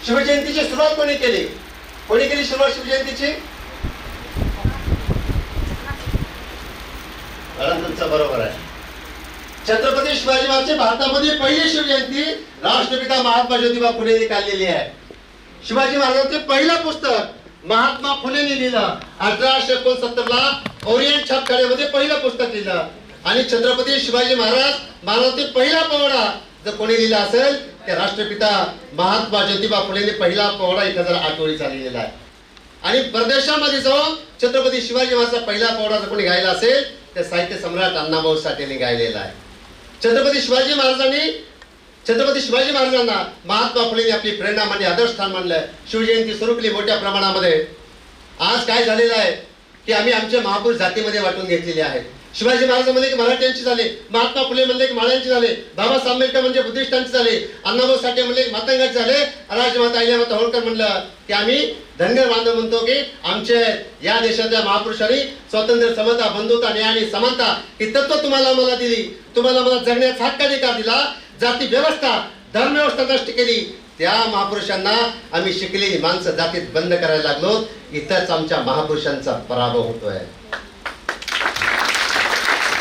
शिवजयंतीची सुरुवात कोणी केली? कोणी केली सुरुवात शिवजयंतीची? तुमचं बरोबर आहे. छत्रपती शिवाजी महाराजांची भारतामध्ये पहिली शिवजयंती राष्ट्रपिता महात्मा ज्योतिबा फुलेंनी काढलेली आहे. शिवाजी महाराजांचे पहिलं पुस्तक महात्मा फुलेंनी लिहिलं. 1869 ला ओरिएंट छापखान्यामध्ये पहिलं पुस्तक लिहिलं. आणि छत्रपती शिवाजी महाराजांचे पहिला पोवाडा जर कोणी लिहिला असेल तर राष्ट्रपिता महात्मा ज्योतिबा फुलेंनी पहिला पोवाडा 1008 ओळीचा लिहिलेला आहे. आणि परदेशामध्ये जाऊन छत्रपती शिवाजी महाराजांचा पहिला पोवाडा जर कोणी गायला असेल तर साहित्य सम्राट अण्णाभाऊ साठेंनी गायलेला आहे. छत्रपती शिवाजी महाराजांना महात्मा फुलेंनी आपली प्रेरणा मानली, आदर्श स्थान मानलं. शिवजयंती सुरू केली मोठ्या प्रमाणामध्ये. आज काय झालेलं आहे की आम्ही आमच्या महापुरुष जातीमध्ये वाटून घेतलेले आहेत. शिवाजी महाराज म्हणले की मराठ्यांची झाले, महात्मा फुले म्हणले की माळ्यांची झाले, बाबासाहेब आंबेडकर म्हणजे बुद्धिस्टांची झाले, अण्णाभाऊ साठे म्हणले की मातंगांचे झाले, राजमाता अहिल्यामाता होळकर म्हणलं की आम्ही धनगर बांधव म्हणतो की आमचे या देशातल्या महापुरुषांनी स्वातंत्र्य, समता, बंधुता, न्याय आणि समानता ही तत्व तुम्हाला मला दिली. तुम्हाला मला जगण्याचा हक्क अधिकार दिला. जाती व्यवस्था, धर्म व्यवस्था नष्ट केली. त्या महापुरुषांना आम्ही शिकलेली माणसं जातीत बंद करायला लागलो. इथंच आमच्या महापुरुषांचा पराभव होतोय.